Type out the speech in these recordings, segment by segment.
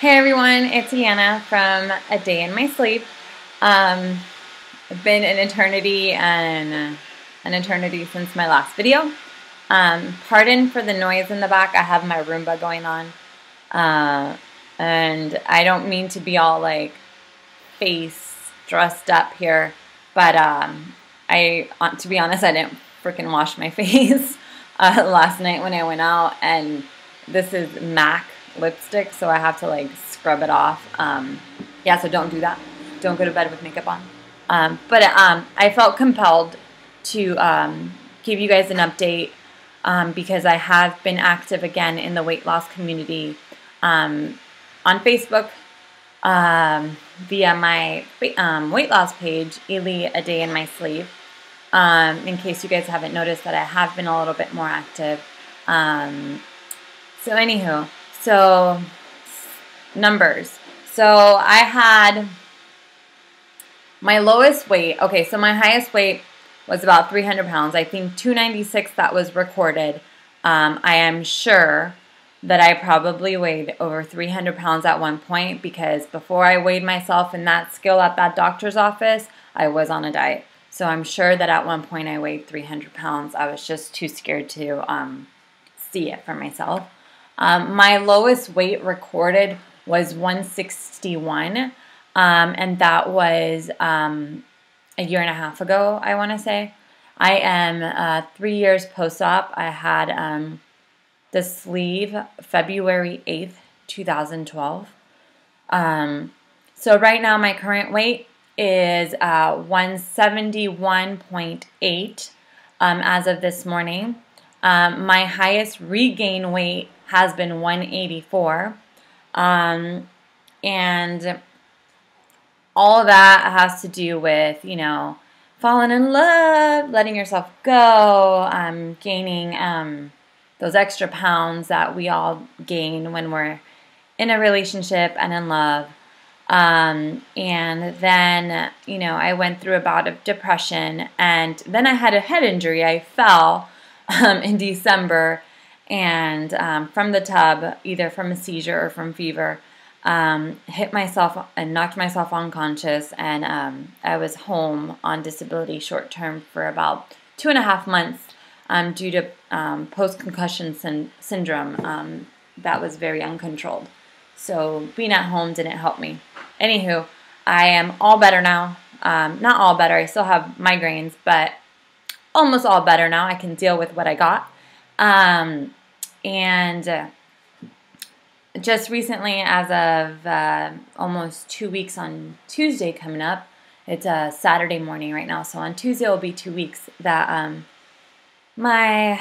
Hey everyone, it's Iana from A Day in My Sleep. It's been an eternity and an eternity since my last video. Pardon for the noise in the back. I have my Roomba going on. And I don't mean to be all like face dressed up here, but to be honest, I didn't freaking wash my face last night when I went out, and this is MAC lipstick, so I have to like scrub it off. Yeah, so don't do that. Don't go to bed with makeup on. But I felt compelled to give you guys an update because I have been active again in the weight loss community on Facebook via my weight loss page, Ely A Day in My Sleep. In case you guys haven't noticed that I have been a little bit more active. So anywho, so numbers. So I had my lowest weight. Okay, so my highest weight was about 300 pounds. I think 296 that was recorded. I am sure that I probably weighed over 300 pounds at one point, because before I weighed myself in that scale at that doctor's office, I was on a diet. So I'm sure that at one point I weighed 300 pounds. I was just too scared to see it for myself. My lowest weight recorded was 161, and that was a year and a half ago, I want to say. I am 3 years post-op. I had the sleeve February 8th, 2012. So right now my current weight is 171.8 as of this morning. My highest regain weight has been 184. And all of that has to do with, you know, falling in love, letting yourself go, gaining those extra pounds that we all gain when we're in a relationship and in love. And then, you know, I went through a bout of depression, and then I had a head injury. I fell in December, and from the tub, either from a seizure or from fever, hit myself and knocked myself unconscious, and I was home on disability short term for about 2.5 months due to post-concussion syndrome that was very uncontrolled. So being at home didn't help me. Anywho, I am all better now. Not all better. I still have migraines, but almost all better now. I can deal with what I got. And just recently, as of almost 2 weeks on Tuesday coming up, it's a Saturday morning right now, so on Tuesday will be 2 weeks that my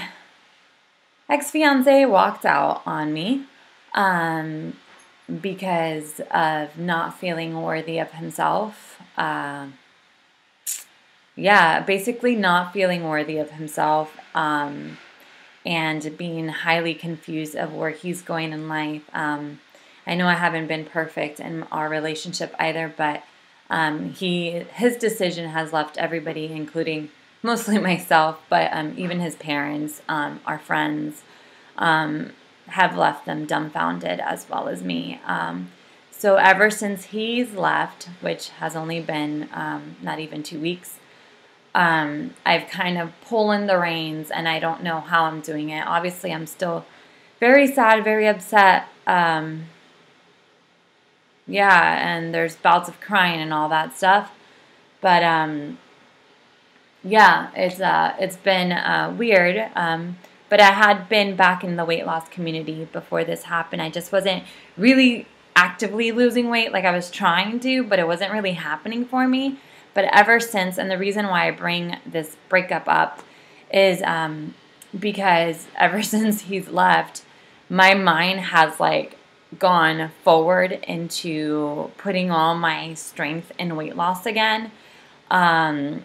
ex-fiance walked out on me because of not feeling worthy of himself. Yeah, basically not feeling worthy of himself. And being highly confused of where he's going in life. I know I haven't been perfect in our relationship either, but his decision has left everybody, including mostly myself, but even his parents, our friends, have left them dumbfounded, as well as me. So ever since he's left, which has only been not even 2 weeks, I've kind of pulling the reins, and I don't know how I'm doing it. Obviously, I'm still very sad, very upset. Yeah, and there's bouts of crying and all that stuff. But yeah, it's been weird. But I had been back in the weight loss community before this happened. I just wasn't really actively losing weight like I was trying to, but it wasn't really happening for me. But ever since, and the reason why I bring this breakup up is because ever since he's left, my mind has like gone forward into putting all my strength in weight loss again. And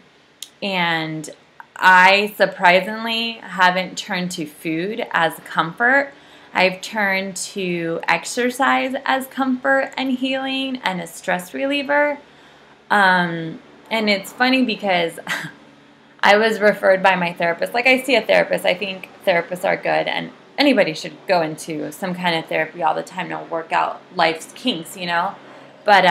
I surprisingly haven't turned to food as comfort. I've turned to exercise as comfort and healing and a stress reliever. And it's funny because I was referred by my therapist. Like, I see a therapist. I think therapists are good, and anybody should go into some kind of therapy all the time to work out life's kinks, you know. But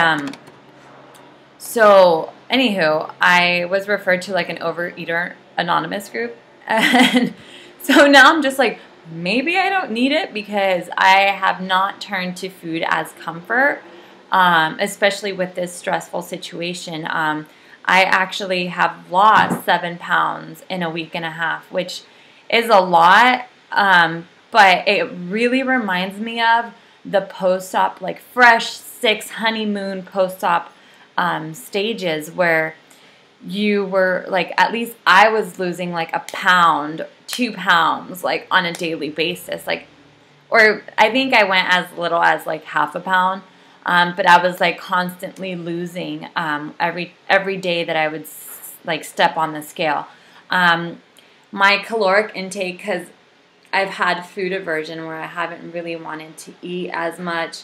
so anywho, I was referred to like an Overeater Anonymous group, and so now I'm just like, maybe I don't need it because I have not turned to food as comfort, especially with this stressful situation. I actually have lost 7 pounds in a week and a half, which is a lot, but it really reminds me of the post-op, like fresh 6 honeymoon post-op stages where you were like, at least I was losing like a pound, 2 pounds, like on a daily basis, like, or I think I went as little as like half a pound. But I was like constantly losing every day that I would like step on the scale. My caloric intake, because I've had food aversion where I haven't really wanted to eat as much,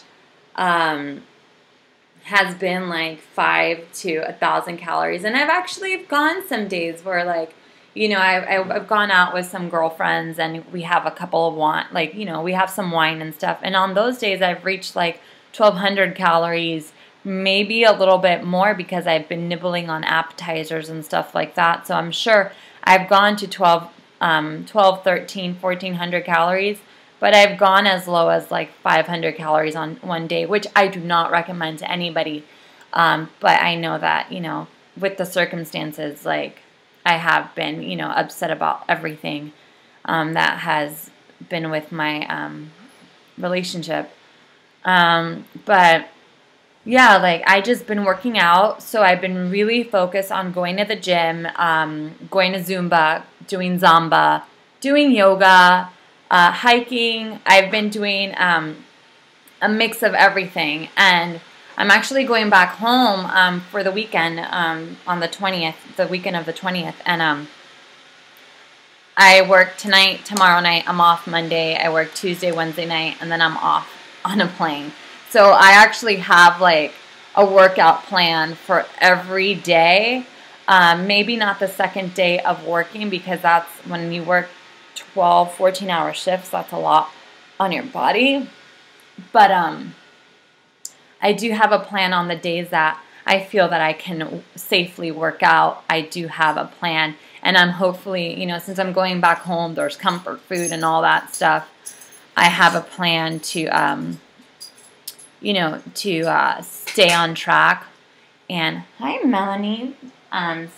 has been like 5 to 1,000 calories. And I've actually gone some days where like, you know, I've gone out with some girlfriends and we have a couple of wine, like, you know, we have some wine and stuff. And on those days I've reached like 1,200 calories, maybe a little bit more because I've been nibbling on appetizers and stuff like that. So I'm sure I've gone to 12, 13, 1,400 calories, but I've gone as low as like 500 calories on one day, which I do not recommend to anybody. But I know that, you know, with the circumstances, like I have been, you know, upset about everything that has been with my relationship. But yeah, like I just been working out. So I've been really focused on going to the gym, going to Zumba, doing Zamba, doing yoga, hiking. I've been doing, a mix of everything. And I'm actually going back home, for the weekend, on the 20th, the weekend of the 20th. And, I work tonight, tomorrow night. I'm off Monday. I work Tuesday, Wednesday night, and then I'm off on a plane. So I actually have like a workout plan for every day. Maybe not the second day of working because that's when you work 12, 14-hour shifts. That's a lot on your body. But I do have a plan on the days that I feel that I can safely work out. I do have a plan. And I'm hopefully, you know, since I'm going back home, there's comfort food and all that stuff. I have a plan to, you know, to stay on track. And hi, Melanie.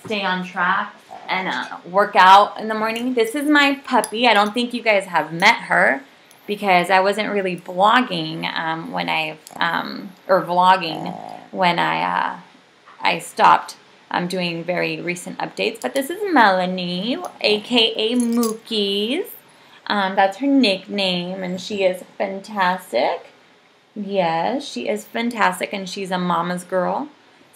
Stay on track and work out in the morning. This is my puppy. I don't think you guys have met her because I wasn't really blogging when or vlogging when I stopped. I'm doing very recent updates. But this is Melanie, aka Mookies. That's her nickname, and she is fantastic. Yes, she is fantastic, and she's a mama's girl.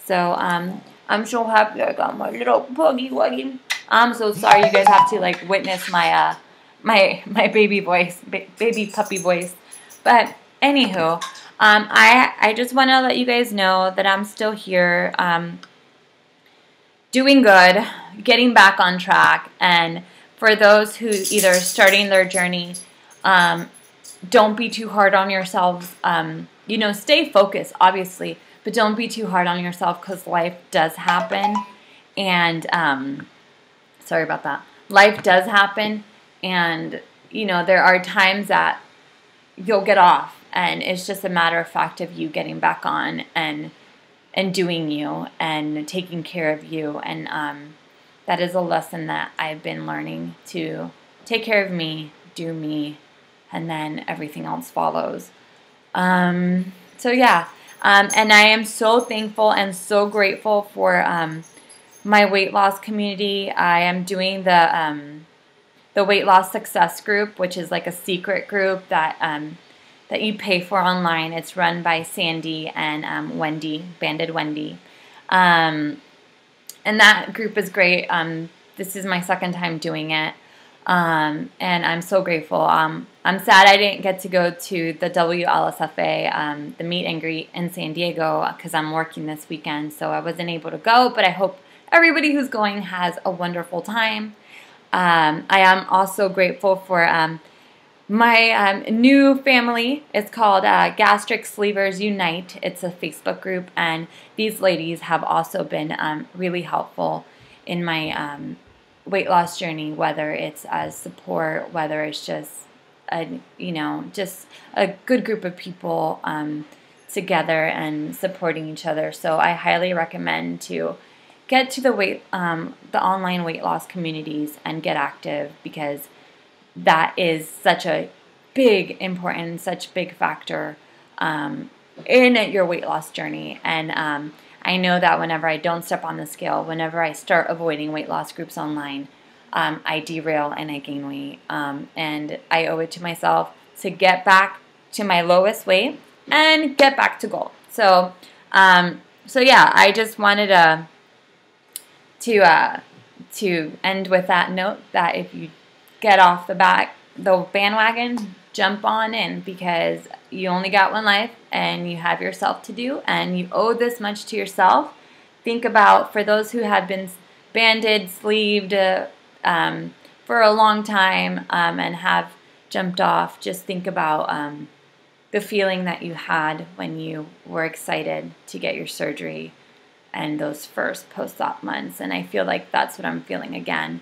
So I'm so happy I got my little puggy wuggy. I'm so sorry you guys have to like witness my my baby voice, baby puppy voice. But anywho, I just want to let you guys know that I'm still here, doing good, getting back on track. And for those who either starting their journey, don't be too hard on yourselves. You know, stay focused, obviously, but don't be too hard on yourself because life does happen. And sorry about that. Life does happen. And, you know, there are times that you'll get off. And it's just a matter of fact of you getting back on and doing you and taking care of you. And that is a lesson that I've been learning, to take care of me, do me, and then everything else follows. So yeah, and I am so thankful and so grateful for my weight loss community. I am doing the weight loss success group, which is like a secret group that that you pay for online. It's run by Sandy and Wendy, Banded Wendy. And that group is great. This is my second time doing it. And I'm so grateful. I'm sad I didn't get to go to the WLSFA, the meet and greet in San Diego, because I'm working this weekend, so I wasn't able to go, but I hope everybody who's going has a wonderful time. I am also grateful for My new family is called Gastric Sleevers Unite. It's a Facebook group, and these ladies have also been really helpful in my weight loss journey, whether it's as support, whether it's just just a good group of people together and supporting each other. So I highly recommend to get to the online weight loss communities and get active, because that is such a big, important, such big factor in your weight loss journey. And I know that whenever I don't step on the scale, whenever I start avoiding weight loss groups online, I derail and I gain weight. And I owe it to myself to get back to my lowest weight and get back to goal. So yeah, I just wanted to end with that note, that if you get off the bandwagon, jump on in, because you only got one life and you have yourself to do, and you owe this much to yourself. Think about, for those who have been banded, sleeved for a long time and have jumped off, just think about the feeling that you had when you were excited to get your surgery and those first post-op months. And I feel like that's what I'm feeling again.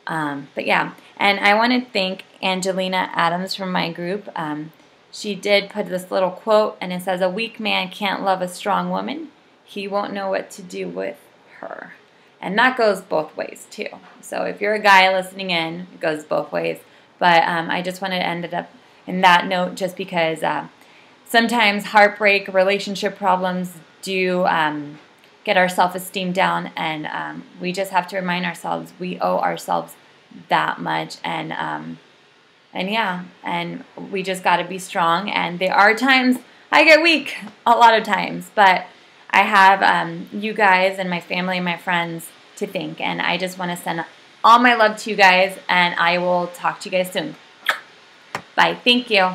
But yeah, and I want to thank Angelina Adams from my group. She did put this little quote, and it says, "A weak man can't love a strong woman. He won't know what to do with her." And that goes both ways too. So if you're a guy listening in, it goes both ways. But I just wanted to end it up in that note, just because sometimes heartbreak, relationship problems do get our self-esteem down, and we just have to remind ourselves we owe ourselves that much, and yeah, and we just got to be strong. And there are times I get weak, a lot of times, but I have you guys and my family and my friends to thank, and I just want to send all my love to you guys, and I will talk to you guys soon. Bye. Thank you.